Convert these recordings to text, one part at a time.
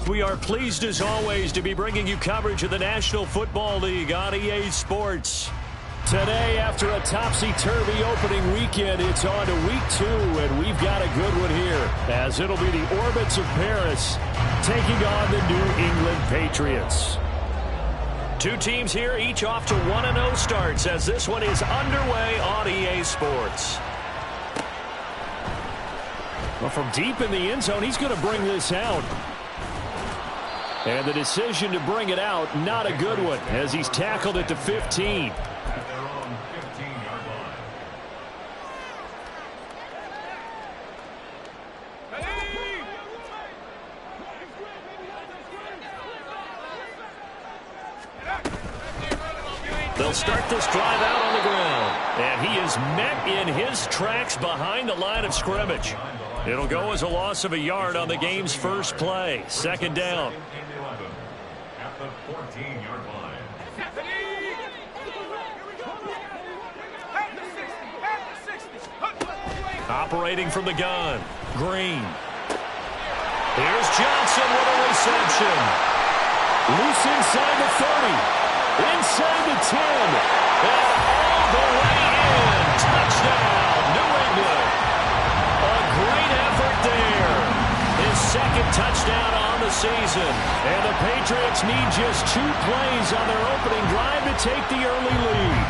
We are pleased as always to be bringing you coverage of the National Football League on EA Sports. Today, after a topsy-turvy opening weekend, it's on to week 2, and we've got a good one here, as it'll be the Orbits of Paris taking on the New England Patriots. Two teams here, each off to 1-0 starts, as this one is underway on EA Sports. Well, from deep in the end zone, he's going to bring this out. And the decision to bring it out, not a good one, as he's tackled at the 15. They'll start this drive out on the ground. And he is met in his tracks behind the line of scrimmage. It'll go as a loss of a yard on the game's first play. Second down. At the 14-yard line. Operating from the gun. Green. Here's Johnson with a reception. Loose inside the 30. Inside the 10. And all the way in. Touchdown, New England. A great effort there. His second touchdown on the season. And the Patriots need just 2 plays on their opening drive to take the early lead.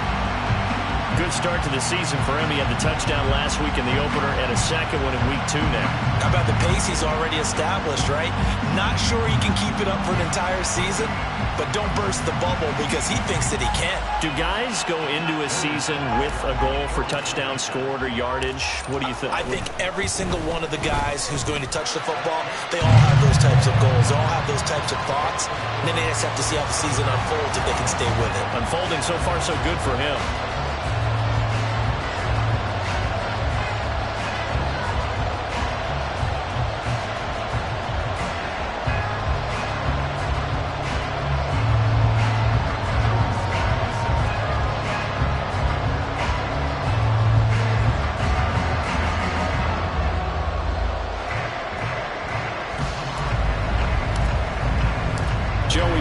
Good start to the season for him. He had the touchdown last week in the opener and a second one in week 2 now. How about the pace he's already established, right? Not sure he can keep it up for an entire season, but don't burst the bubble because he thinks that he can. Do guys go into a season with a goal for touchdown scored or yardage? What do you think? I think every single one of the guys who's going to touch the football, they all have those types of goals. They all have those types of thoughts. And then they just have to see how the season unfolds if they can stay with it. Unfolding so far so good for him.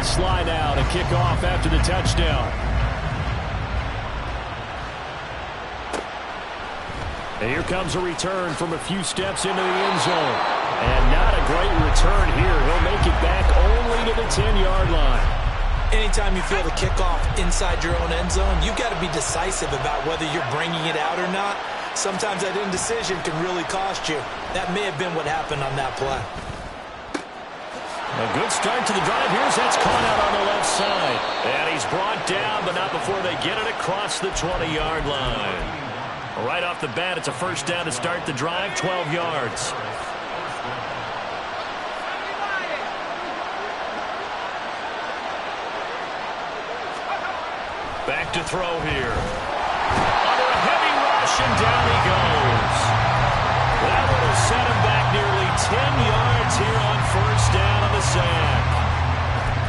Slide out and kick off after the touchdown. And here comes a return from a few steps into the end zone. And not a great return here. He'll make it back only to the 10-yard line. Anytime you feel the kickoff inside your own end zone, you've got to be decisive about whether you're bringing it out or not. Sometimes that indecision can really cost you. That may have been what happened on that play. A good start to the drive. Here's that's caught out on the left side. And he's brought down, but not before they get it across the 20-yard line. Right off the bat, it's a first down to start the drive, 12 yards. Back to throw here. Under a heavy rush, and down he goes. That one will set him back nearly 10 yards here on first down on the sack.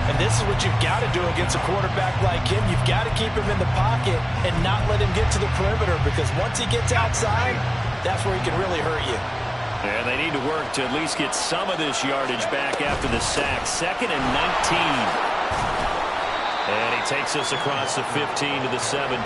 And this is what you've got to do against a quarterback like him. You've got to keep him in the pocket and not let him get to the perimeter, because once he gets outside, that's where he can really hurt you. And they need to work to at least get some of this yardage back after the sack. 2nd and 19. And he takes us across the 15 to the 17.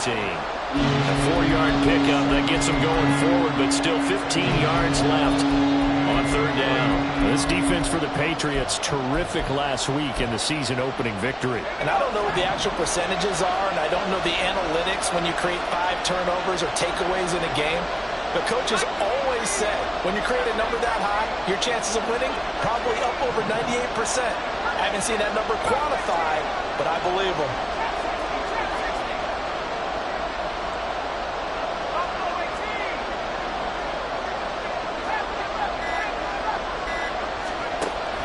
A 4-yard pickup that gets them going forward, but still 15 yards left on third down. This defense for the Patriots, terrific last week in the season-opening victory. And I don't know what the actual percentages are, and I don't know the analytics when you create 5 turnovers or takeaways in a game. But coaches always say, when you create a number that high, your chances of winning probably up over 98%. I haven't seen that number quantified, but I believe them.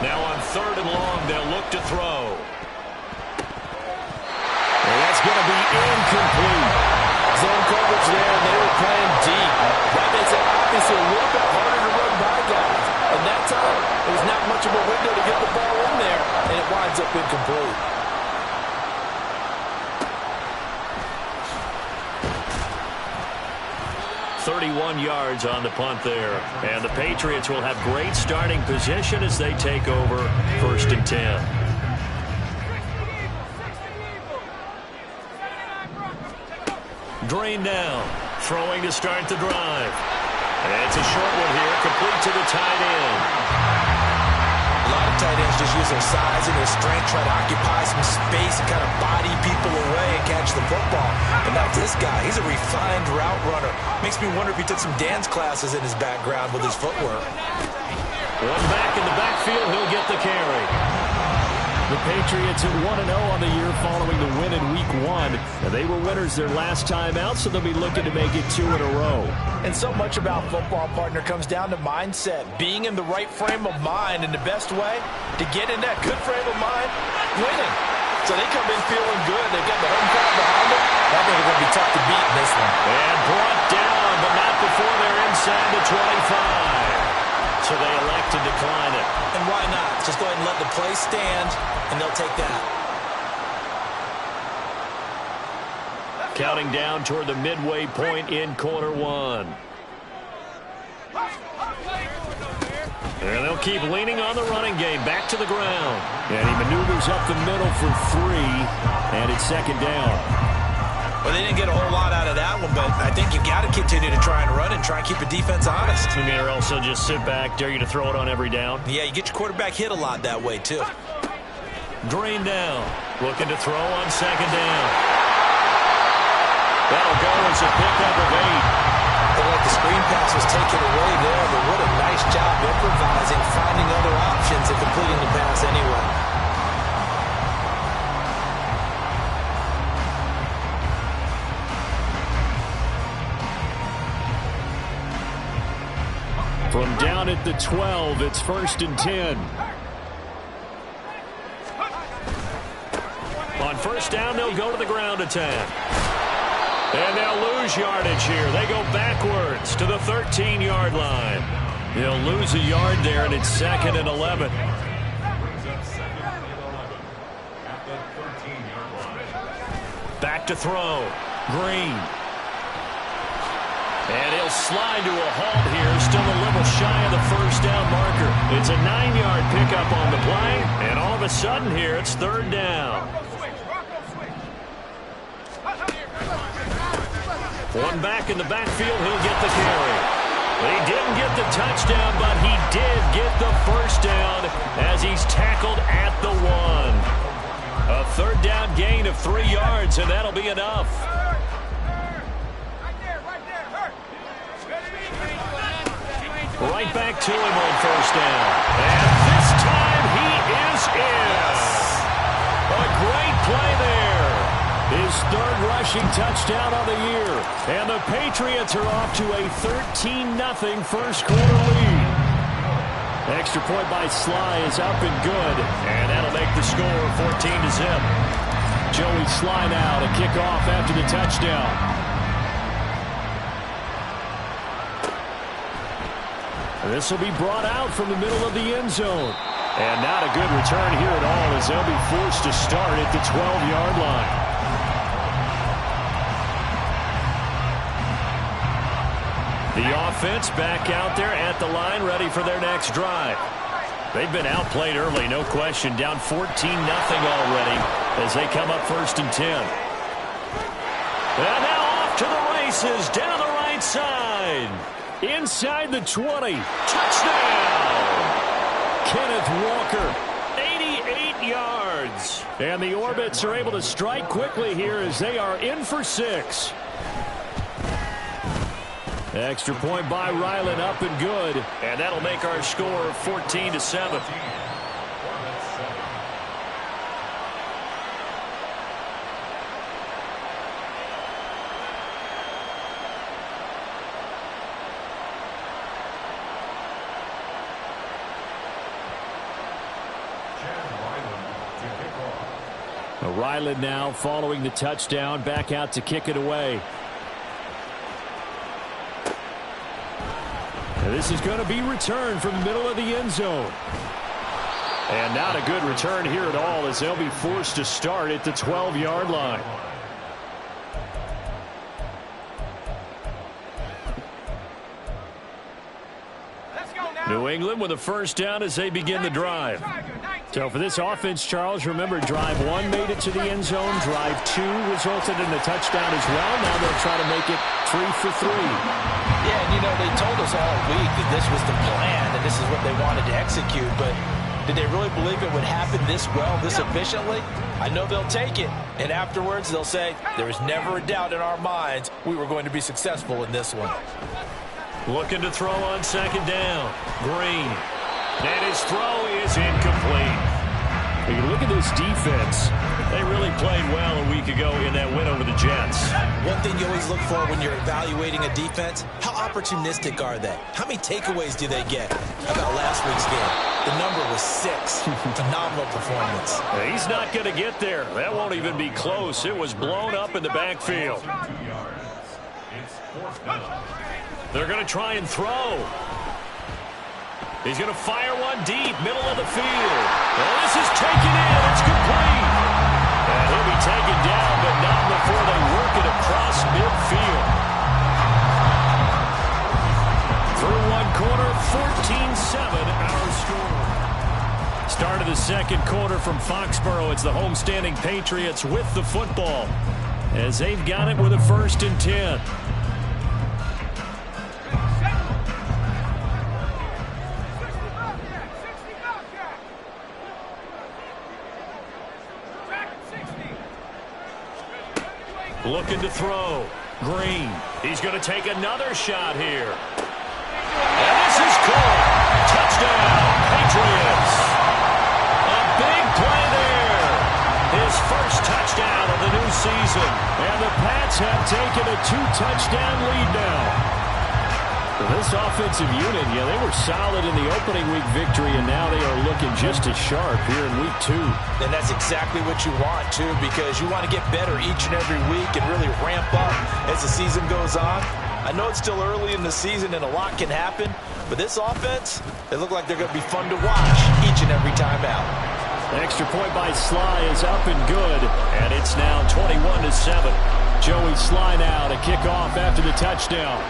Now on third and long, they'll look to throw. And that's going to be incomplete. Zone coverage there, and they were playing deep. That makes it obviously a little bit harder to run by guys. And that time, it was not much of a window to get the ball in there, and it winds up incomplete. .31 yards on the punt there. And the Patriots will have great starting position as they take over 1st and 10. Drain down. Throwing to start the drive. And it's a short one here, complete to the tight end. A lot of tight ends just use their size and their strength, try to occupy some space and kind of body people away and catch the football. But not this guy. He's a refined route runner. Makes me wonder if he took some dance classes in his background with his footwork. One back in the backfield, he'll get the carry. The Patriots at 1-0 on the year following the win in Week 1. And they were winners their last time out, so they'll be looking to make it 2 in a row. And so much about football, partner, comes down to mindset. Being in the right frame of mind, and the best way to get in that good frame of mind, winning. So they come in feeling good. They've got the home crowd behind them. I think they're going to be tough to beat in this one. And brought down, but not before they're inside the 25. So they elect to decline it. And why not? Just go ahead and let the play stand, and they'll take that. Counting down toward the midway point in quarter 1. And they'll keep leaning on the running game. Back to the ground. And he maneuvers up the middle for 3. And it's 2nd down. Well, they didn't get a whole lot out of that one, but I think you've got to continue to try and run and try and keep the defense honest. You mean, or also just sit back, dare you to throw it on every down? Yeah, you get your quarterback hit a lot that way, too. Drain down. Looking to throw on 2nd down. That'll go as a pickup of 8. Looked like the screen pass was taken away there, but what a nice job improvising, finding other options, and completing the pass anyway. From down at the 12, it's 1st and 10. On 1st down, they'll go to the ground attack. And they'll lose yardage here. They go backwards to the 13-yard line. They'll lose a yard there, and it's 2nd and 11. Back to throw. Green. And he'll slide to a halt here, still a little shy of the 1st down marker. It's a 9-yard pickup on the play, and all of a sudden here, it's 3rd down. One back in the backfield, he'll get the carry. He didn't get the touchdown, but he did get the 1st down as he's tackled at the 1. A 3rd down gain of 3 yards, and that'll be enough. Right back to him on 1st down. And this time he is in. A great play there. His 3rd rushing touchdown of the year. And the Patriots are off to a 13-0 first quarter lead. Extra point by Sly is up and good. And that'll make the score 14-0. Joey Sly now to kick off after the touchdown. This will be brought out from the middle of the end zone. And not a good return here at all as they'll be forced to start at the 12-yard line. The offense back out there at the line, ready for their next drive. They've been outplayed early, no question. Down 14-0 already as they come up 1st and 10. And now off to the races down the right side. Inside the 20. Touchdown! Kenneth Walker, 88 yards. And the Orbits are able to strike quickly here as they are in for 6. Extra point by Ryland, up and good. And that'll make our score 14-7. Ryland now following the touchdown, back out to kick it away. And this is going to be returned from the middle of the end zone. And not a good return here at all as they'll be forced to start at the 12-yard line. New England with a first down as they begin the drive. So for this offense, Charles, remember drive 1 made it to the end zone. Drive 2 resulted in a touchdown as well. Now they'll try to make it 3 for 3. Yeah, and you know, they told us all week that this was the plan and this is what they wanted to execute. But did they really believe it would happen this well, this efficiently? I know they'll take it. And afterwards, they'll say, there was never a doubt in our minds we were going to be successful in this one. Looking to throw on second down. Green. And his throw is incomplete. When you look at this defense, they really played well a week ago in that win over the Jets. One thing you always look for when you're evaluating a defense, how opportunistic are they? How many takeaways do they get? How about last week's game? The number was 6. Phenomenal performance. He's not going to get there. That won't even be close. It was blown up in the backfield. They're going to try and throw. He's going to fire one deep, middle of the field. Well, this is taken in. It's complete. And he'll be taken down, but not before they work it across midfield. Through one quarter, 14-7, our score. Start of the second quarter from Foxborough. It's the homestanding Patriots with the football as they've got it with a 1st and 10. Looking to throw. Green. He's going to take another shot here. And this is caught. Touchdown, Patriots. A big play there. His first touchdown of the new season. And the Pats have taken a 2-touchdown lead now. This offensive unit, yeah, they were solid in the opening week victory, and now they are looking just as sharp here in week 2. And that's exactly what you want, too, because you want to get better each and every week and really ramp up as the season goes on. I know it's still early in the season and a lot can happen, but this offense, they look like they're going to be fun to watch each and every time out. The extra point by Sly is up and good, and it's now 21-7. Joey Sly now to kick off after the touchdown.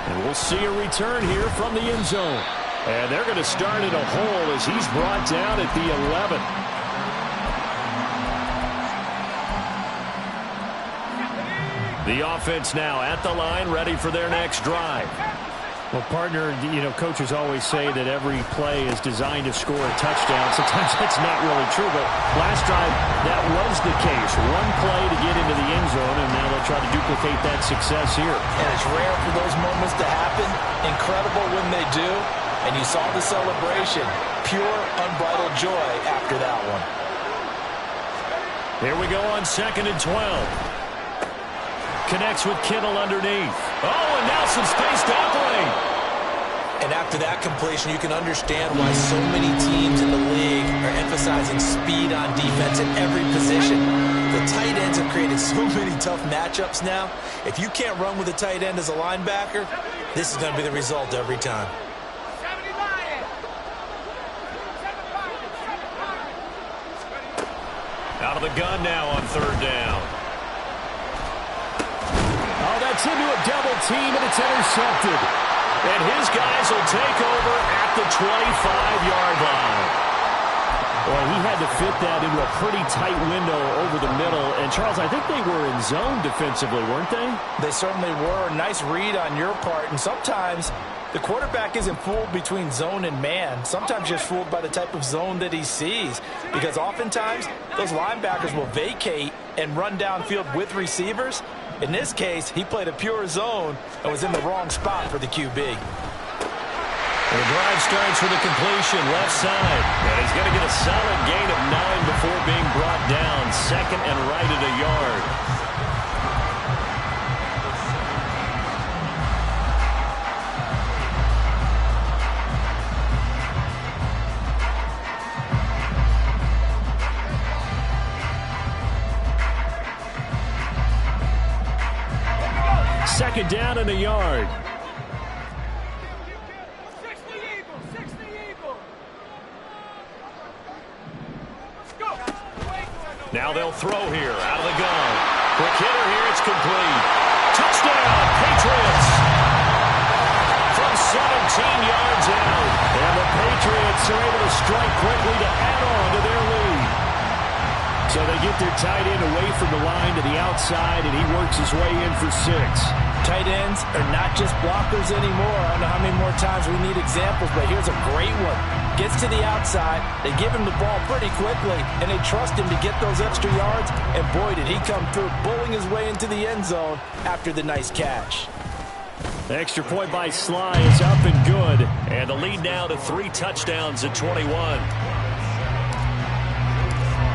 And we'll see a return here from the end zone. And they're going to start in a hole as he's brought down at the 11. The offense now at the line, ready for their next drive. Well, partner, you know, coaches always say that every play is designed to score a touchdown. Sometimes that's not really true, but last drive, that was the case. One play to get into the end zone, and now they'll try to duplicate that success here. And it's rare for those moments to happen. Incredible when they do. And you saw the celebration. Pure, unbridled joy after that one. Here we go on 2nd and 12. Connects with Kittle underneath. Oh, and now some space to operate. And after that completion, you can understand why so many teams in the league are emphasizing speed on defense in every position. The tight ends have created so many tough matchups now. If you can't run with a tight end as a linebacker, this is going to be the result every time. Out of the gun now on 3rd down. Oh, that's into a double team, and it's intercepted. And his guys will take over at the 25-yard line. Well, he had to fit that into a pretty tight window over the middle. And, Charles, I think they were in zone defensively, weren't they? They certainly were. Nice read on your part. And sometimes the quarterback isn't fooled between zone and man. Sometimes just fooled by the type of zone that he sees. Because oftentimes, those linebackers will vacate and run downfield with receivers. In this case, he played a pure zone and was in the wrong spot for the QB. The drive starts with a completion left side. And he's going to get a solid gain of 9 before being brought down. Second and right at a yard. Second down and a yard. Now they'll throw here out of the gun. Quick hitter here. It's complete. Touchdown, Patriots. From 17 yards out. And the Patriots are able to strike quickly to add on to their lead. So they get their tight end away from the line to the outside, and he works his way in for 6. Tight ends are not just blockers anymore. I don't know how many more times we need examples, but here's a great one. Gets to the outside, they give him the ball pretty quickly, and they trust him to get those extra yards, and boy, did he come through, bowling his way into the end zone after the nice catch. The extra point by Sly is up and good, and the lead now to 3 touchdowns at 21.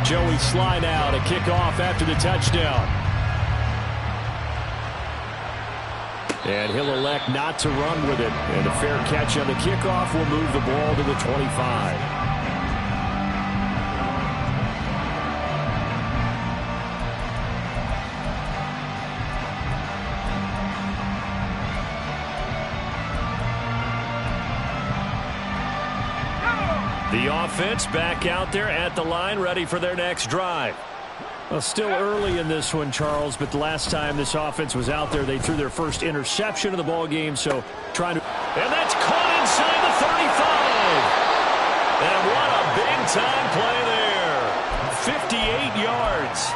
Joey Sly now to kick off after the touchdown. And he'll elect not to run with it. And a fair catch on the kickoff will move the ball to the 25. The offense back out there at the line, ready for their next drive. Well, still early in this one, Charles, but the last time this offense was out there, they threw their first interception of the ball game, so trying to... And that's caught inside the 35. And what a big-time play there. 58 yards.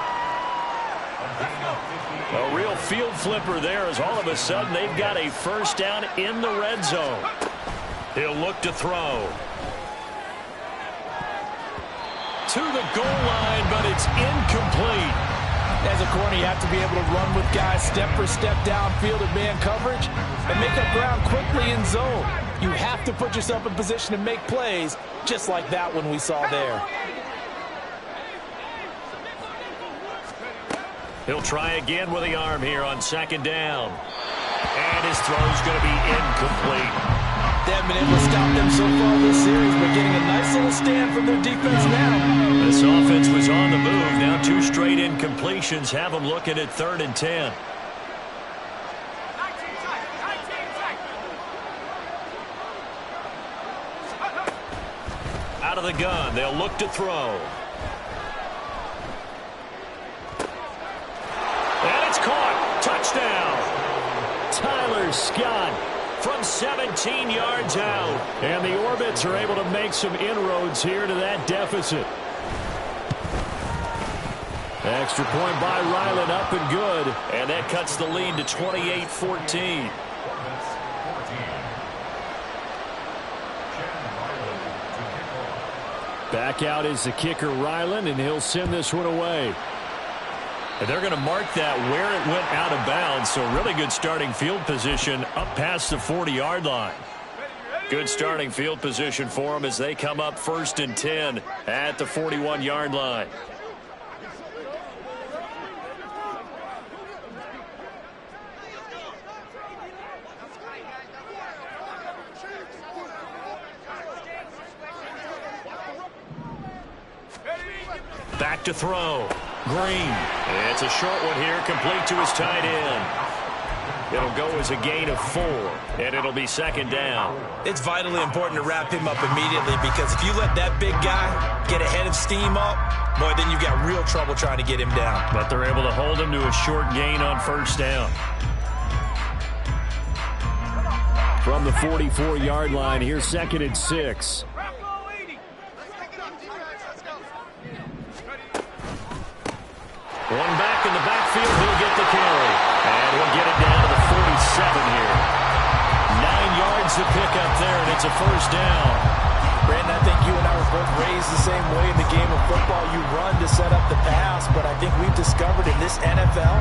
A real field flipper there as all of a sudden they've got a first down in the red zone. He'll look to throw. To the goal line, but it's incomplete. As a corner, you have to be able to run with guys step for step downfield in man coverage and make up ground quickly in zone. You have to put yourself in position to make plays, just like that one we saw there. He'll try again with the arm here on second down. And his throw's going to be incomplete. They haven't been able to stop them so far this series, but getting a nice little stand from their defense now. This offense was on the move. Now 2 straight incompletions have them looking at 3rd and 10. Out of the gun, they'll look to throw. And it's caught. Touchdown. Tyler Scott. From 17 yards out. And the Orbits are able to make some inroads here to that deficit. Extra point by Ryland, up and good. And that cuts the lead to 28-14. Back out is the kicker, Ryland, and he'll send this one away. And they're going to mark that where it went out of bounds, so really good starting field position up past the 40-yard line. Good starting field position for them as they come up 1st and 10 at the 41-yard line. Back to throw. Green. It's a short one here, complete to his tight end. It'll go as a gain of 4, and it'll be second down. It's vitally important to wrap him up immediately, because if you let that big guy get ahead of steam up, boy, then you've got real trouble trying to get him down. But they're able to hold him to a short gain on first down. From the 44-yard line, here's 2nd and 6. One back in the backfield. He'll get the carry. And he'll get it down to the 47 here. 9 yards to pick up there, and it's a first down. Brandon, I think you and I were both raised the same way in the game of football. You run to set up the pass, but I think we've discovered in this NFL,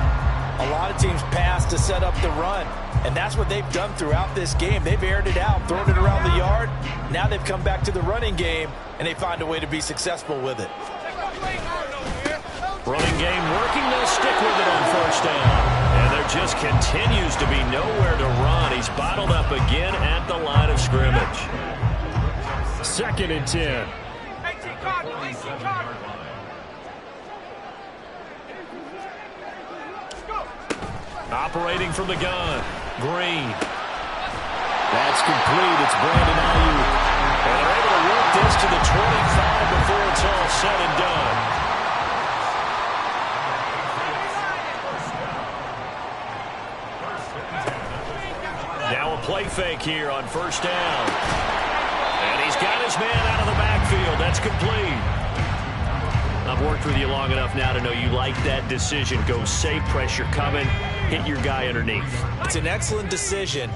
a lot of teams pass to set up the run. And that's what they've done throughout this game. They've aired it out, thrown it around the yard. Now they've come back to the running game, and they find a way to be successful with it. Running game working. They'll stick with it on first down. And there just continues to be nowhere to run. He's bottled up again at the line of scrimmage. 2nd and 10. Operating from the gun. Green. That's complete. It's Brandon Ayuk. And they're able to work this to the 25 before it's all said and done. Now a play fake here on first down. And he's got his man out of the backfield. That's complete. I've worked with you long enough now to know you like that decision. Go safe, pressure coming, hit your guy underneath. It's an excellent decision,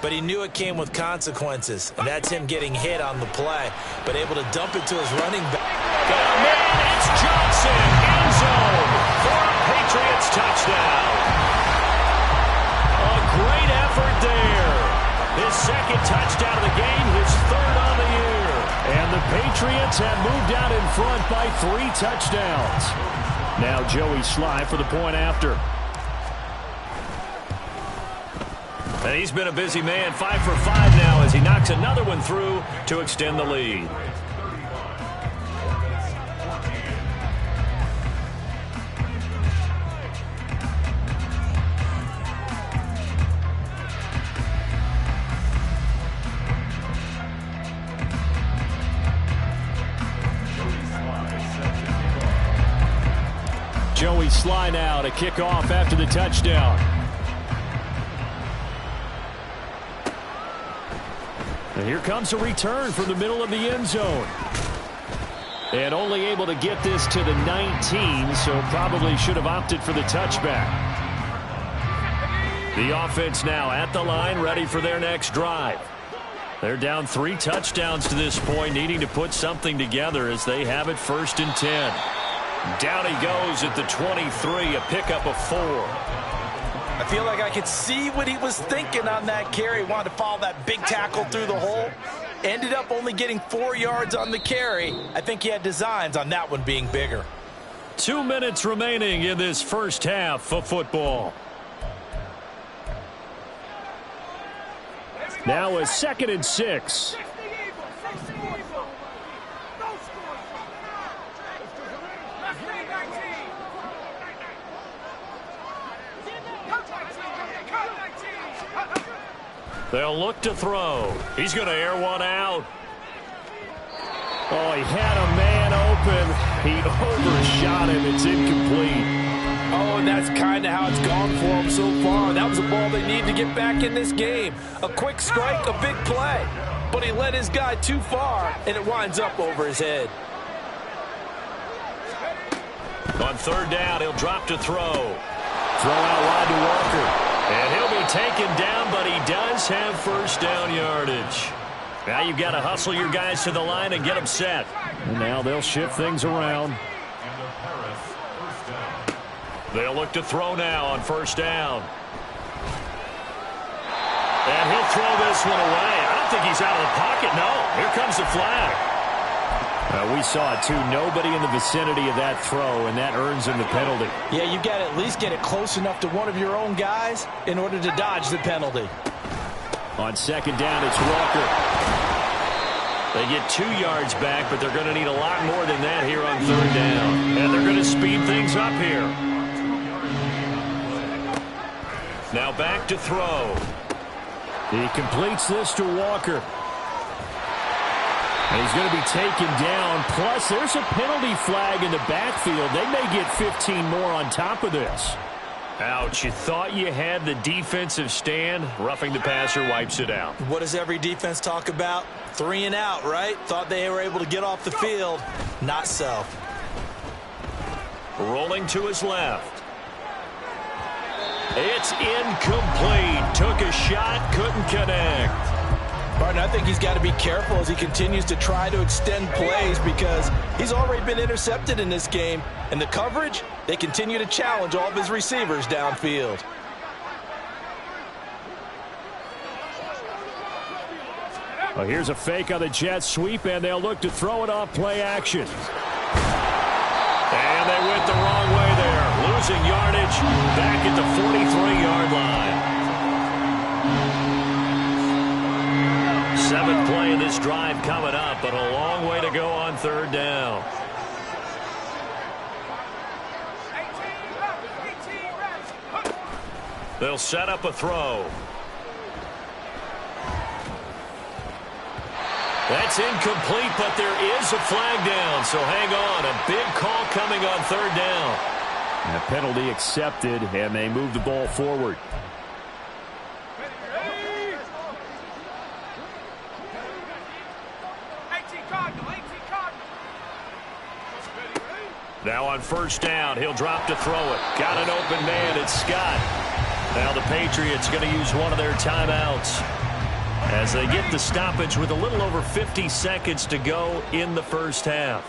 but he knew it came with consequences. And that's him getting hit on the play, but able to dump it to his running back. And it's Johnson, end zone for a Patriots touchdown. A great effort there. His 2nd touchdown of the game, his 3rd on the year. And the Patriots have moved out in front by 3 touchdowns. Now Joey Sly for the point after. And he's been a busy man, 5 for 5 now as he knocks another one through to extend the lead. Joey Sly now to kick off after the touchdown. And here comes a return from the middle of the end zone. And only able to get this to the 19, so probably should have opted for the touchback. The offense now at the line, ready for their next drive. They're down 3 touchdowns to this point, needing to put something together as they have it 1st and 10. Down he goes at the 23, a pickup of 4. I feel like I could see what he was thinking on that carry. Wanted to follow that big tackle through the hole. Ended up only getting 4 yards on the carry. I think he had designs on that one being bigger. 2 minutes remaining in this first half of football. Now a 2nd and 6. They'll look to throw. He's going to air one out. Oh, he had a man open. He overshot him. It's incomplete. Oh, and that's kind of how it's gone for him so far. That was a ball they need to get back in this game. A quick strike, a big play. But he led his guy too far, and it winds up over his head. On 3rd down, he'll drop to throw. Throw out wide to Walker. And he'll be taken down, but he does have 1st down yardage. Now you've got to hustle your guys to the line and get them set. And now they'll shift things around. They'll look to throw now on 1st down. And he'll throw this one away. I don't think he's out of the pocket. No, here comes the flag. We saw it, too. Nobody in the vicinity of that throw, and that earns him the penalty. Yeah, you got to at least get it close enough to one of your own guys in order to dodge the penalty. On 2nd down, it's Walker. They get 2 yards back, but they're going to need a lot more than that here on 3rd down. And they're going to speed things up here. Now back to throw. He completes this to Walker. And he's going to be taken down. Plus, there's a penalty flag in the backfield. They may get 15 more on top of this. Ouch. You thought you had the defensive stand. Roughing the passer wipes it out. What does every defense talk about? 3 and out, right? Thought they were able to get off the field. Not so. Rolling to his left. It's incomplete. Took a shot, couldn't connect. Martin, I think he's got to be careful as he continues to try to extend plays because he's already been intercepted in this game. And the coverage, they continue to challenge all of his receivers downfield. Well, here's a fake on the jet sweep, and they'll look to throw it off play action. And they went the wrong way there. Losing yardage back at the 43-yard line. Seventh play of this drive coming up, but a long way to go on third down. They'll set up a throw. That's incomplete, but there is a flag down, so hang on. A big call coming on third down. And a penalty accepted, and they move the ball forward. Now on first down, he'll drop to throw it. Got an open man, it's Scott. Now the Patriots going to use one of their timeouts as they get the stoppage with a little over 50 seconds to go in the first half.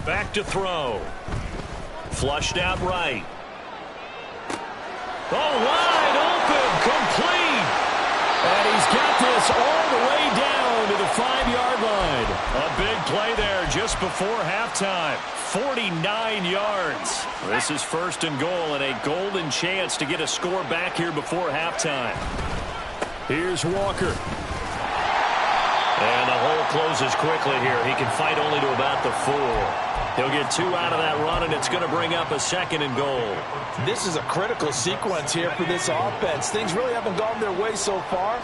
Back to throw. Flushed out right. Oh, wide open, complete. And he's got this all the way down to the 5-yard line. A big play there just before halftime. 49 yards. This is first and goal and a golden chance to get a score back here before halftime. Here's Walker. And the hole closes quickly here. He can fight only to about the 4. He'll get 2 out of that run, and it's going to bring up a second and goal. This is a critical sequence here for this offense. Things really haven't gone their way so far.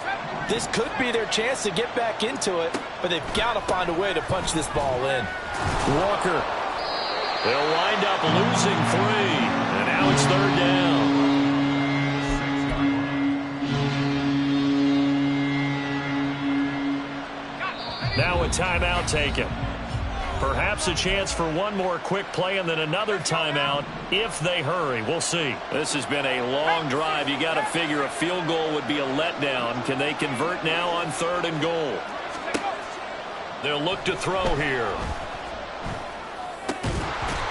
This could be their chance to get back into it, but they've got to find a way to punch this ball in. Walker. They'll wind up losing 3, and now it's third down. Now a timeout taken. Perhaps a chance for one more quick play and then another timeout if they hurry. We'll see. This has been a long drive. You got to figure a field goal would be a letdown. Can they convert now on third and goal? They'll look to throw here.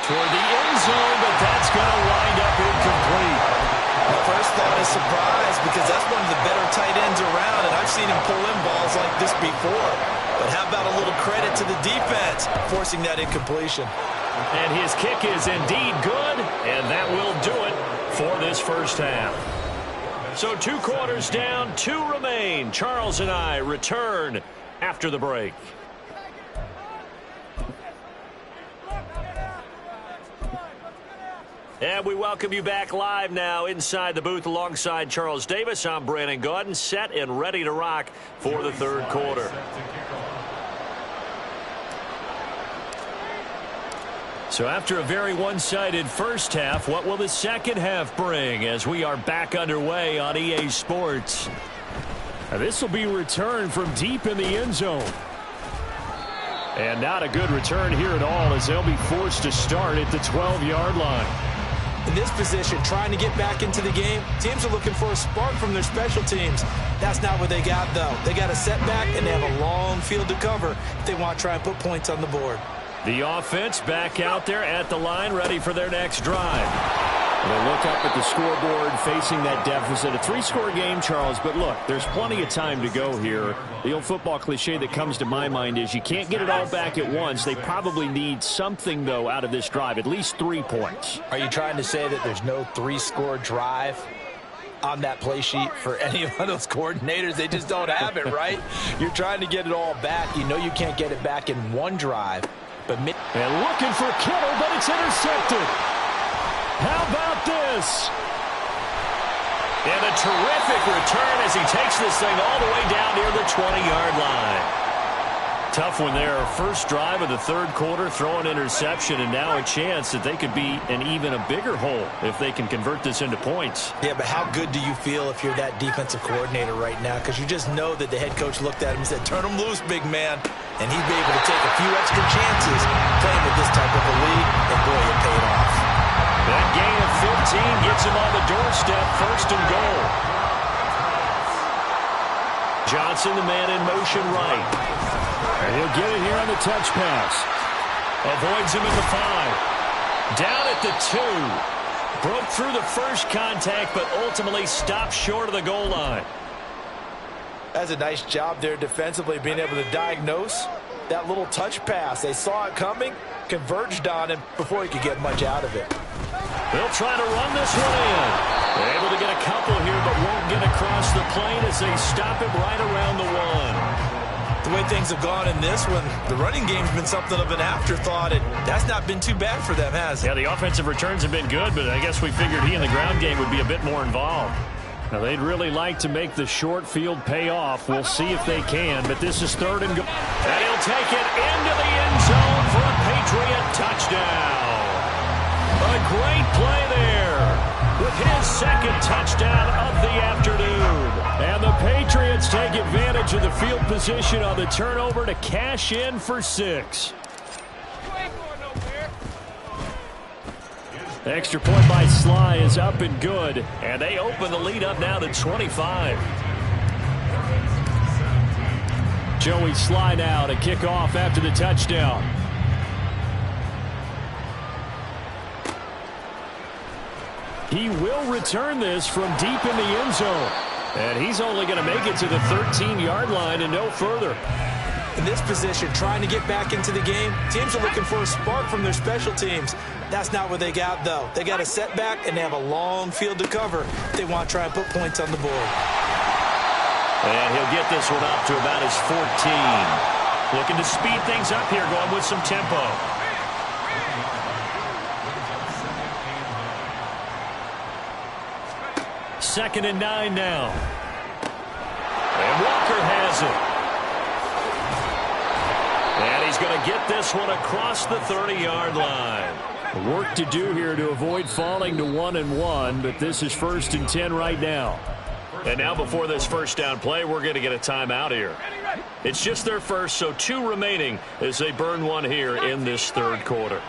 Toward the end zone, but that's going to wind up incomplete. My first thought is surprise because that's one of the better tight ends around, and I've seen him pull in balls like this before. But how about a little credit to the defense forcing that incompletion? And his kick is indeed good, and that will do it for this first half. So 2 quarters down, 2 remain. Charles and I return after the break. And we welcome you back live now inside the booth alongside Charles Davis. I'm Brandon Gaudin, set and ready to rock for the third quarter. So after a very one-sided first half, what will the second half bring as we are back underway on EA Sports? Now, this will be returned from deep in the end zone. And not a good return here at all as they'll be forced to start at the 12-yard line. In this position, trying to get back into the game, teams are looking for a spark from their special teams. That's not what they got, though. They got a setback, and they have a long field to cover if they want to try and put points on the board. The offense back out there at the line, ready for their next drive. They'll look up at the scoreboard facing that deficit. A 3-score game, Charles, but look, there's plenty of time to go here. The old football cliche that comes to my mind is you can't get it all back at once. They probably need something, though, out of this drive, at least 3 points. Are you trying to say that there's no 3-score drive on that play sheet for any of those coordinators? They just don't have it, right? You're trying to get it all back. You know you can't get it back in one drive. And looking for Kittle, but it's intercepted. How about this? And a terrific return as he takes this thing all the way down near the 20-yard line. Tough one there. First drive of the third quarter, throw an interception, and now a chance that they could be in even a bigger hole if they can convert this into points. Yeah, but how good do you feel if you're that defensive coordinator right now? Because you just know that the head coach looked at him and said, turn him loose, big man. And he'd be able to take a few extra chances playing with this type of a lead, and boy, it paid off. That gain of 15 gets him on the doorstep, first and goal. Johnson, the man in motion right. And he'll get it here on the touch pass. Avoids him at the 5. Down at the 2. Broke through the first contact, but ultimately stopped short of the goal line. That's a nice job there defensively, being able to diagnose that little touch pass. They saw it coming, converged on him before he could get much out of it. They'll try to run this one in. They're able to get a couple here, but won't get across the plane as they stop him right around the 1. The way things have gone in this one, the running game's been something of an afterthought, and that's not been too bad for them, has it? Yeah, the offensive returns have been good, but I guess we figured he in the ground game would be a bit more involved. Now, they'd really like to make the short field pay off. We'll see if they can, but this is third and goal. And he'll take it into the end zone for a Patriot touchdown. A great play there with his second touchdown of the afternoon. And the Patriots take advantage of the field position on the turnover to cash in for 6. Extra point by Sly is up and good, and they open the lead up now to 25. Joey Sly now to kick off after the touchdown. He will return this from deep in the end zone. And he's only going to make it to the 13-yard line and no further. In this position, trying to get back into the game, teams are looking for a spark from their special teams. That's not what they got, though. They got a setback, and they have a long field to cover if they want to try and put points on the board. And he'll get this one up to about his 14. Looking to speed things up here, going with some tempo. Second and 9 now. And Walker has it. And he's going to get this one across the 30-yard line. Work to do here to avoid falling to 1-1, but this is 1st and 10 right now. And now before this first down play, we're going to get a timeout here. It's just their first, so 2 remaining as they burn one here in this third quarter.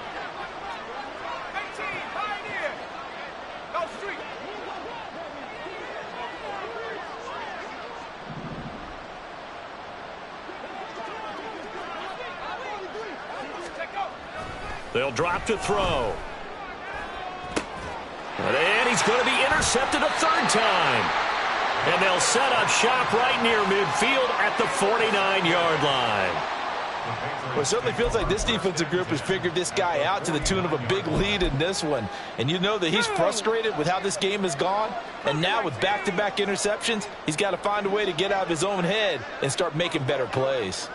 They'll drop to throw. And he's going to be intercepted a third time. And they'll set up shop right near midfield at the 49-yard line. Well, it certainly feels like this defensive group has figured this guy out to the tune of a big lead in this one. And you know that he's frustrated with how this game has gone. And now with back-to-back interceptions, he's got to find a way to get out of his own head and start making better plays.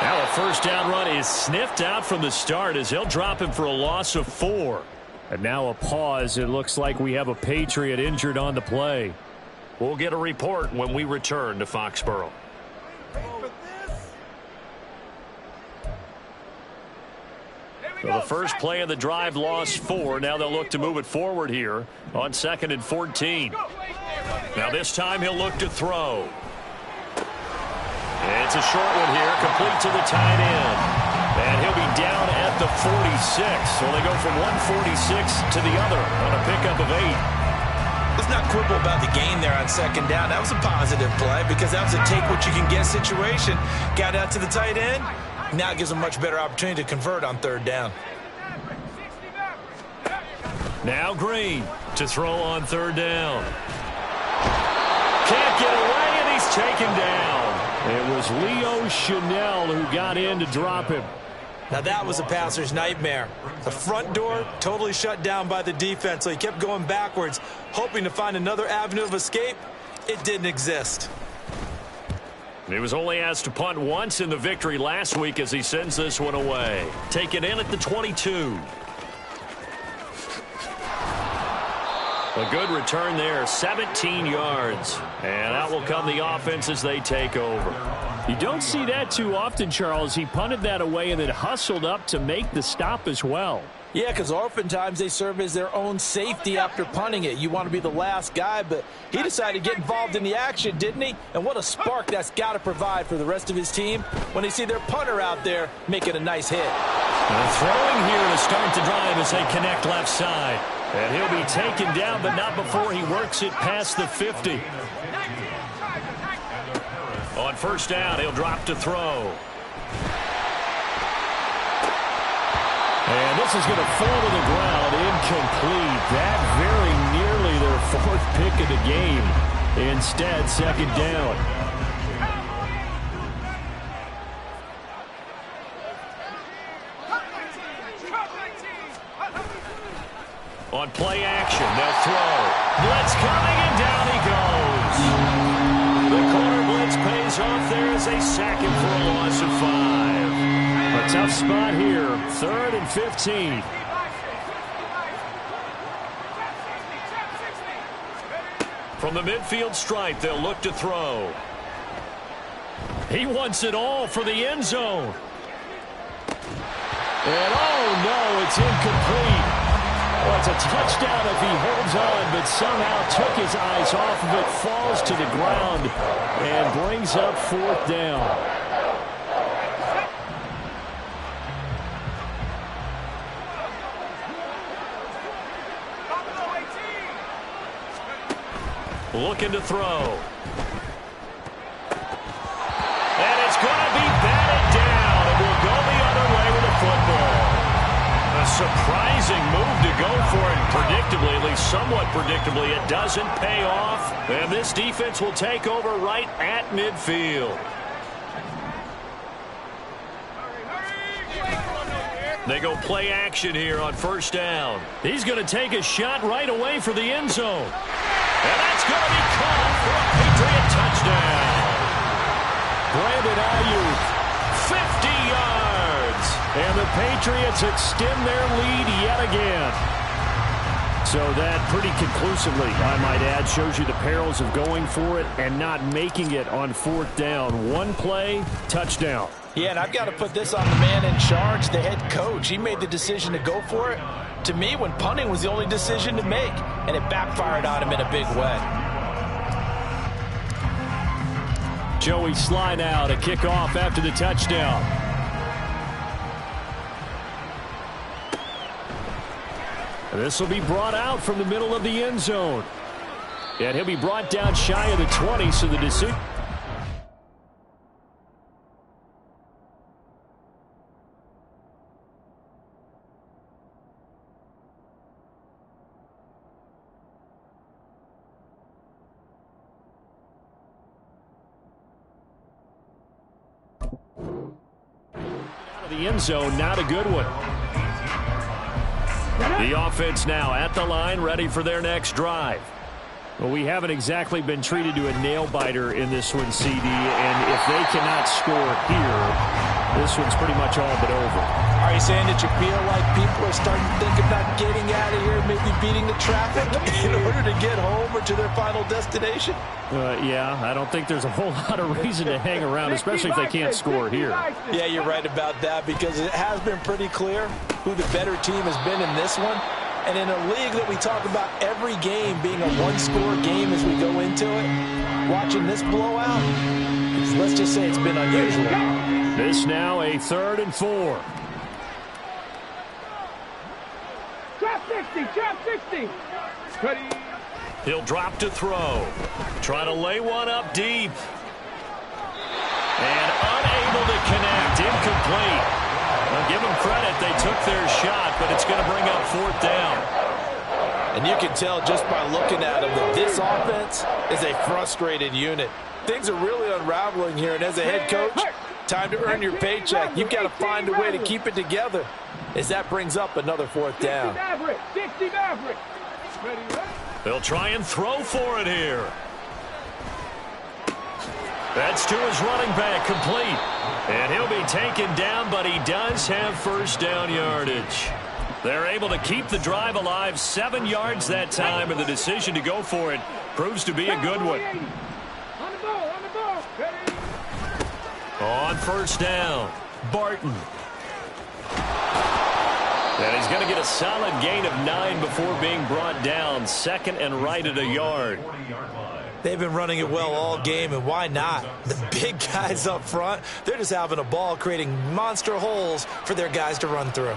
Now a first down run is sniffed out from the start as they'll drop him for a loss of 4. And now a pause. It looks like we have a Patriot injured on the play. We'll get a report when we return to Foxborough. So the first play of the drive lost 4. Now they'll look to move it forward here on 2nd and 14. Now this time he'll look to throw. And it's a short one here, complete to the tight end. And he'll be down at the 46. So they go from 146 to the other on a pickup of 8. Let's not quibble about the gain there on 2nd down. That was a positive play because that was a take-what-you-can-get situation. Got out to the tight end. Now it gives them a much better opportunity to convert on 3rd down. Now Green to throw on 3rd down. Can't get away, and he's taken down. It was Leo Chanel who got in to drop him. Now that was a passer's nightmare. The front door totally shut down by the defense, so he kept going backwards, hoping to find another avenue of escape. It didn't exist. He was only asked to punt once in the victory last week as he sends this one away. Take it in at the 22. A good return there, 17 yards. And out will come the offense as they take over. You don't see that too often, Charles. He punted that away and then hustled up to make the stop as well. Yeah, because oftentimes they serve as their own safety after punting it. You want to be the last guy, but he decided to get involved in the action, didn't he? And what a spark that's got to provide for the rest of his team when they see their punter out there making a nice hit. Throwing here to start the drive as they connect left side. And he'll be taken down, but not before he works it past the 50. On first down, he'll drop to throw. And this is going to fall to the ground, incomplete. That very nearly their fourth pick of the game. Instead, second down. On play action, they'll throw. Blitz coming, and down he goes. The corner blitz pays off there as they sack him for a loss of 5. A tough spot here, 3rd and 15. From the midfield stripe, they'll look to throw. He wants it all for the end zone. And oh no, it's incomplete. Well, it's a touchdown if he holds on, but somehow took his eyes off of it, falls to the ground, and brings up 4th down. Looking to throw. And it's going to be batted down, and will go the other way with the football. A surprising move to go for it. Predictably, at least somewhat predictably, it doesn't pay off. And this defense will take over right at midfield. They go play action here on first down. He's going to take a shot right away for the end zone. And that's going to be caught for a Patriot touchdown. Brandon Ayuk, 50 yards. And the Patriots extend their lead yet again. So that pretty conclusively, I might add, shows you the perils of going for it and not making it on 4th down. One play, touchdown. Yeah, and I've got to put this on the man in charge, the head coach. He made the decision to go for it. To me, when punting was the only decision to make, and it backfired on him in a big way. Joey Sly now to kick off after the touchdown. This will be brought out from the middle of the end zone. And he'll be brought down shy of the 20, so the decision. The end zone, not a good one. The offense now at the line, ready for their next drive. Well, we haven't exactly been treated to a nail-biter in this one, CD, and if they cannot score here, this one's pretty much all but over. Are you saying that you feel like people are starting to think about getting out of here, maybe beating the traffic in order to get home or to their final destination? Yeah, I don't think there's a whole lot of reason to hang around, especially if they can't score here. Yeah, you're right about that, because it has been pretty clear who the better team has been in this one. And in a league that we talk about every game being a one-score game as we go into it, watching this blowout, let's just say it's been unusual. This now a 3rd and 4. Drop 60, drop 60. Ready. He'll drop to throw. Try to lay one up deep. And unable to connect. Incomplete. Well, give them credit. They took their shot, but it's going to bring up 4th down. And you can tell just by looking at them that this offense is a frustrated unit. Things are really unraveling here, and as a head coach, time to earn your paycheck. You've got to find a way to keep it together as that brings up another 4th down. 60 Maverick. They'll try and throw for it here. That's to his running back, complete. And he'll be taken down, but he does have first down yardage. They're able to keep the drive alive, 7 yards that time, and the decision to go for it proves to be a good one. On the ball. Ready. On first down, Barton. And he's going to get a solid gain of 9 before being brought down. Second and right at a yard. They've been running it well all game, and why not? The big guys up front, they're just having a ball, creating monster holes for their guys to run through.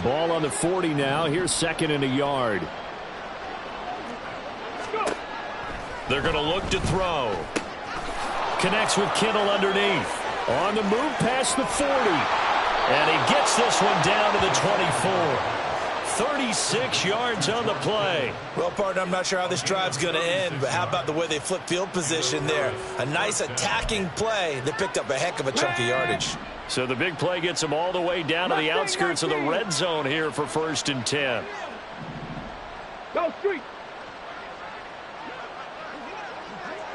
Ball on the 40 now. Here's second and a yard. They're going to look to throw. Connects with Kittle underneath. On the move past the 40. And he gets this one down to the 24. 36 yards on the play. Well, partner, I'm not sure how this drive's going to end, but how about the way they flip field position there? A nice attacking play that picked up a heck of a chunk of yardage. So the big play gets them all the way down to the outskirts of the red zone here for 1st and 10. Go street.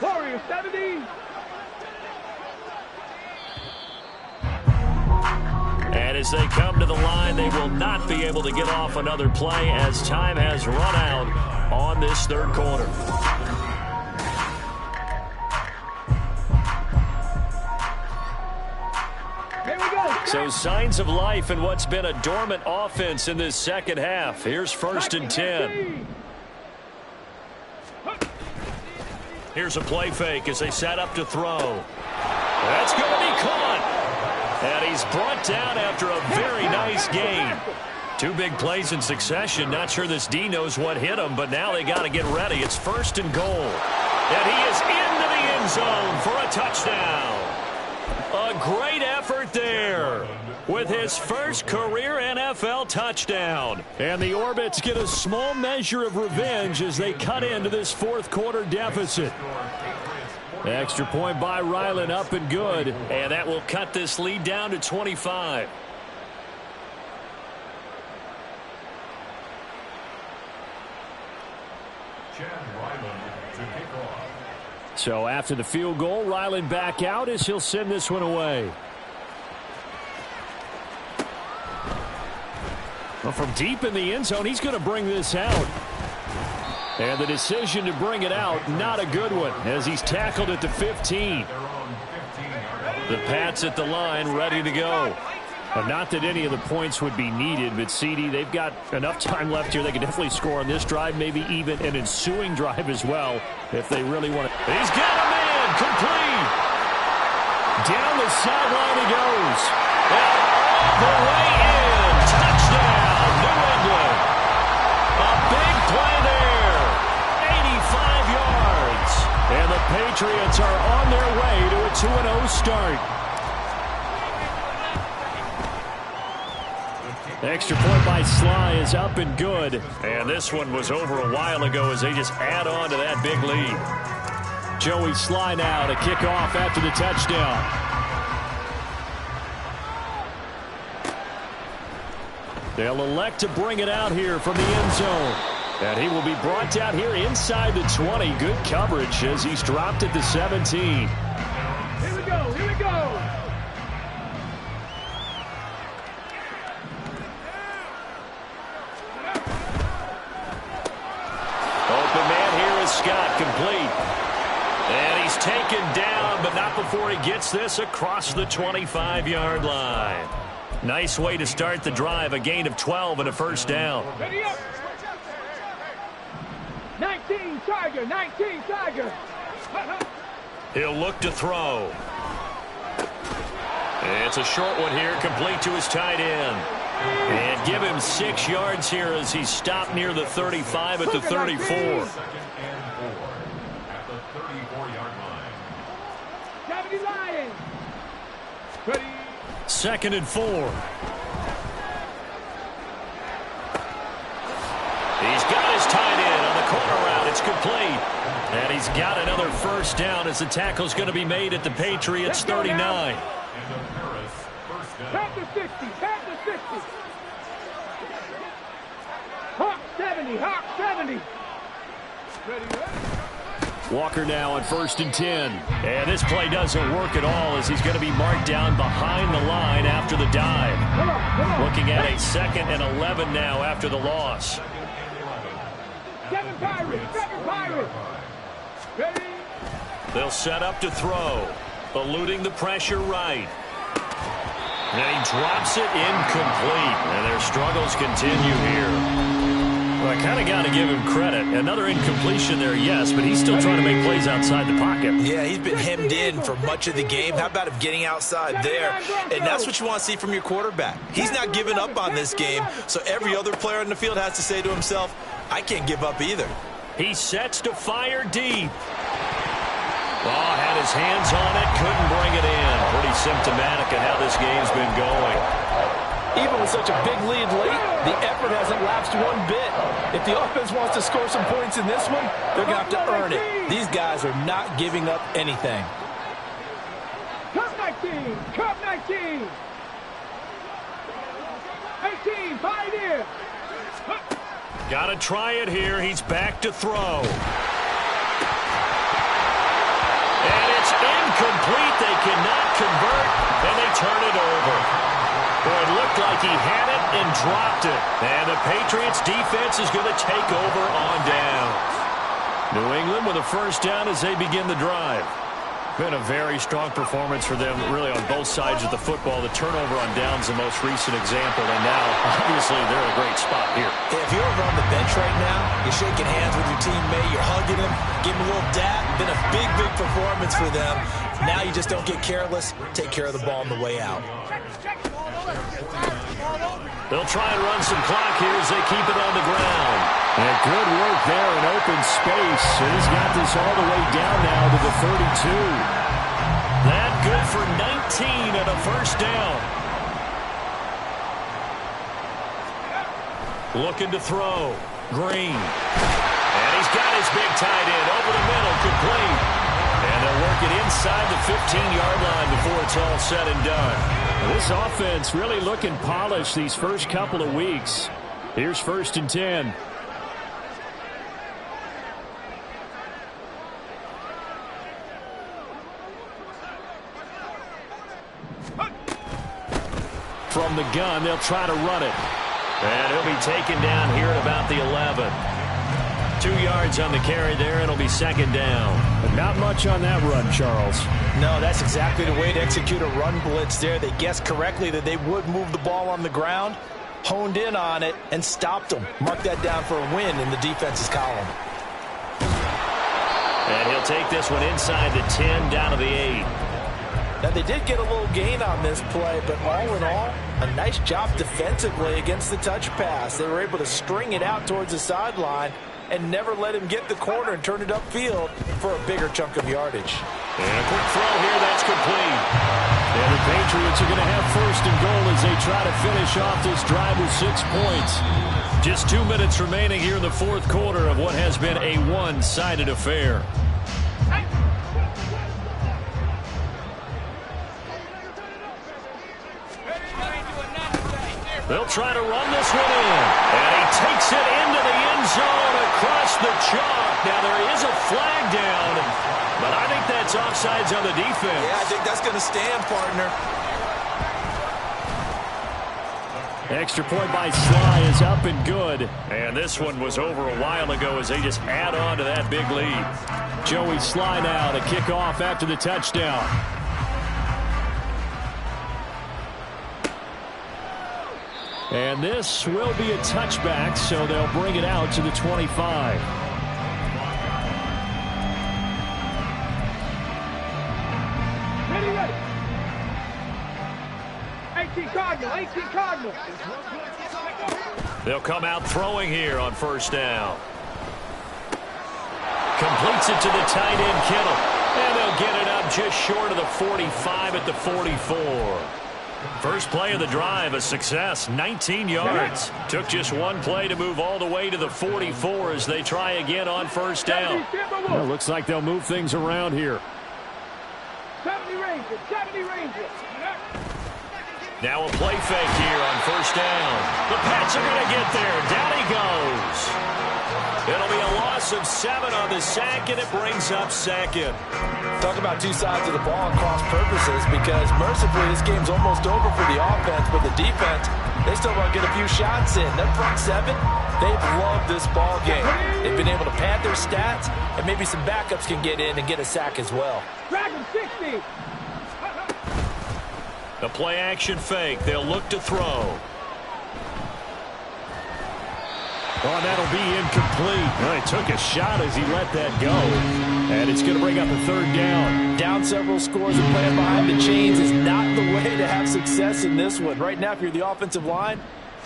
Warrior 70. And as they come to the line, they will not be able to get off another play as time has run out on this third quarter. So signs of life in what's been a dormant offense in this second half. Here's 1st and 10. Here's a play fake as they set up to throw. That's going to be caught. And he's brought down after a very nice gain. 2 big plays in succession. Not sure this D knows what hit him, but now they got to get ready. It's 1st and goal. And he is into the end zone for a touchdown. A great effort there with his first career NFL touchdown. And the Orbits get a small measure of revenge as they cut into this 4th quarter deficit. Extra point by Ryland, up and good. And that will cut this lead down to 25. So after the field goal, Ryland back out as he'll send this one away. Well, from deep in the end zone, he's going to bring this out. And the decision to bring it out, not a good one, as he's tackled at the 15. The Pats at the line, ready to go. Not that any of the points would be needed, but CD, they've got enough time left here. They can definitely score on this drive, maybe even an ensuing drive as well, if they really want to. He's got a man, complete. Down the sideline he goes. And all the way in. Touchdown, New England. A big play there. 85 yards. And the Patriots are on their way to a 2-0 start. Extra point by Sly is up and good. And this one was over a while ago as they just add on to that big lead. Joey Sly now to kick off after the touchdown. They'll elect to bring it out here from the end zone. And he will be brought down here inside the 20. Good coverage as he's dropped at the 17. Here we go, here we go. Open man here is Scott, complete. And he's taken down, but not before he gets this across the 25-yard line. Nice way to start the drive, a gain of 12 and a first down. Ready up. 19 Tiger, 19 Tiger. He'll look to throw. It's a short one here, complete to his tight end. And give him 6 yards here as he's stopped near the 35 at the 34. 2nd and 4 at the 34-yard line. 70 Lions. Ready. 2nd and 4. He's got his tight end on the corner route. It's complete. And he's got another first down as the tackle's going to be made at the Patriots 39. Panther 60, Panther 60. Hawk 70, Hawk 70. Ready, ready. Walker now on 1st and 10. And this play doesn't work at all as he's going to be marked down behind the line after the dive. Looking at a 2nd and 11 now after the loss. 7 Pirates, 7 Pirates. Ready? They'll set up to throw. Eluding the pressure right. And he drops it incomplete. And their struggles continue here. Well, I kind of got to give him credit. Another incompletion there, yes, but he's still trying to make plays outside the pocket. Yeah, he's been hemmed in for much of the game. How about him getting outside there? And that's what you want to see from your quarterback. He's not giving up on this game, so every other player in the field has to say to himself, I can't give up either. He sets to fire deep. Oh, had his hands on it, couldn't bring it in. Pretty symptomatic of how this game's been going. Even with such a big lead late, the effort hasn't lapsed one bit. If the offense wants to score some points in this one, they're going to have to earn it. These guys are not giving up anything. Cup 19, Cup 19. 18, Pioneer. Got to try it here. He's back to throw. And it's incomplete. They cannot convert, and they turn it over. Boy, it looked like he had it and dropped it. And the Patriots defense is going to take over on downs. New England with a 1st down as they begin the drive. Been a very strong performance for them, really, on both sides of the football. The turnover on downs, the most recent example, and now, obviously, they're in a great spot here. If you're over on the bench right now, you're shaking hands with your teammate, you're hugging him, giving him a little dap. Been a big, big performance for them. Now you just don't get careless. Take care of the ball on the way out. They'll try and run some clock here as they keep it on the ground. And good work there in open space. And he's got this all the way down now to the 32. That good for 19 and a 1st down. Looking to throw. Green. And he's got his big tight end over the middle, complete. And they'll work it inside the 15-yard line before it's all said and done. This offense really looking polished these first couple of weeks. Here's 1st and 10. From the gun, they'll try to run it. And he'll be taken down here at about the 11. 2 yards on the carry there. It'll be 2nd down. But not much on that run, Charles. No, that's exactly the way to execute a run blitz there. They guessed correctly that they would move the ball on the ground, honed in on it, and stopped them. Mark that down for a win in the defense's column. And he'll take this one inside the 10, down to the 8. Now, they did get a little gain on this play, but all in all, a nice job defensively against the touch pass. They were able to string it out towards the sideline and never let him get the corner and turn it upfield for a bigger chunk of yardage. And a quick throw here, that's complete. And the Patriots are going to have 1st and goal as they try to finish off this drive with 6 points. Just 2 minutes remaining here in the 4th quarter of what has been a one-sided affair. They'll try to run this one in. And he takes it into the end zone across the chalk. Now there is a flag down, but I think that's offsides on the defense. Yeah, I think that's going to stand, partner. Extra point by Sly is up and good. And this one was over a while ago as they just add on to that big lead. Joey Sly now to kick off after the touchdown. And this will be a touchback, so they'll bring it out to the 25. Ready, ready. 18 Cardinal, 18 Cardinal. They'll come out throwing here on 1st down. Completes it to the tight end, Kittle. And they'll get it up just short of the 45 at the 44. First play of the drive, a success, 19 yards. Took just one play to move all the way to the 44 as they try again on 1st down. Well, looks like they'll move things around here. 70 Rangers, 70 Rangers. Now a play fake here on first down. The Pats are going to get there. Down he goes. It'll be a loss of 7 on the sack, and it brings up second. Talk about two sides of the ball and cross purposes, because mercifully this game's almost over for the offense, but the defense, they still want to get a few shots in. Their front seven, they've loved this ball game. They've been able to pad their stats, and maybe some backups can get in and get a sack as well. Dragon 60. The play-action fake. They'll look to throw. Oh, that'll be incomplete. Oh, he took a shot as he let that go. And it's going to bring up a third down. Down several scores and playing behind the chains is not the way to have success in this one. Right now, if you're the offensive line,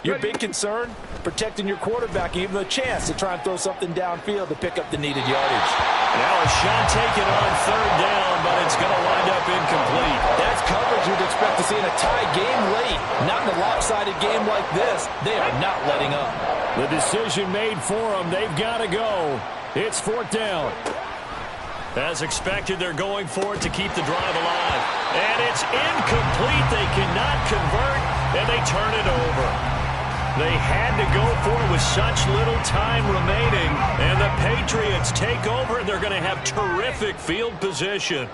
your big concern, protecting your quarterback, and even a chance to try and throw something downfield to pick up the needed yardage. Now a shot taken on third down, but it's going to wind up incomplete. That's coverage you'd expect to see in a tie game late. Not in a lopsided game like this. They are not letting up. The decision made for them. They've got to go. It's fourth down. As expected, they're going for it to keep the drive alive. And it's incomplete. They cannot convert, and they turn it over. They had to go for it with such little time remaining. And the Patriots take over, and they're going to have terrific field position.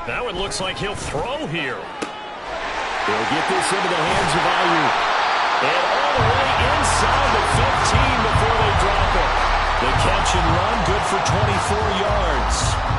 Now it looks like he'll throw here. They'll get this into the hands of Ayuk. And all the way inside the 15 before they drop it. The catch and run, good for 24 yards.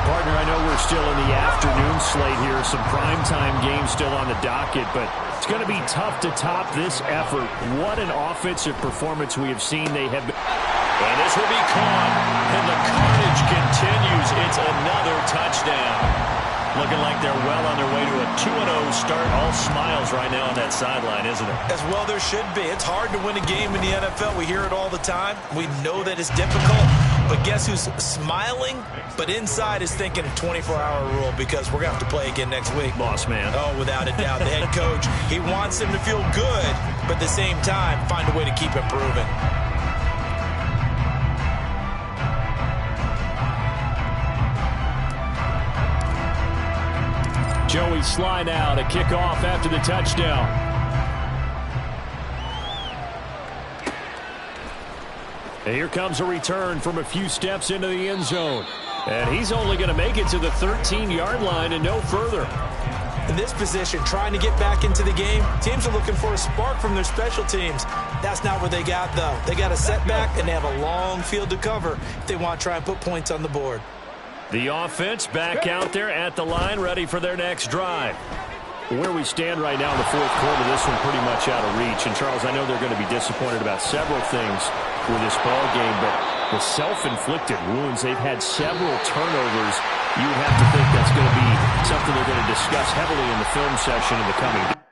Partner, I know we're still in the afternoon slate here. Some primetime games still on the docket, but it's going to be tough to top this effort. What an offensive performance we have seen. They have been... And this will be caught. And the carnage continues. It's another touchdown. Looking like they're well on their way to a 2-0 start. All smiles right now on that sideline, isn't it? As well there should be. It's hard to win a game in the NFL. We hear it all the time. We know that it's difficult. But guess who's smiling, but inside is thinking a 24-hour rule, because we're going to have to play again next week. Boss man. Oh, without a doubt. The head coach, he wants them to feel good, but at the same time, find a way to keep improving. Joey Sly now to kick off after the touchdown. And here comes a return from a few steps into the end zone. And he's only going to make it to the 13-yard line and no further. In this position, trying to get back into the game, teams are looking for a spark from their special teams. That's not what they got, though. They got a setback, and they have a long field to cover if they want to try and put points on the board. The offense back out there at the line, ready for their next drive. Where we stand right now in the fourth quarter, this one pretty much out of reach. And, Charles, I know they're going to be disappointed about several things with this ball game, but the self-inflicted wounds, they've had several turnovers. You would have to think that's going to be something they're going to discuss heavily in the film session in the coming days.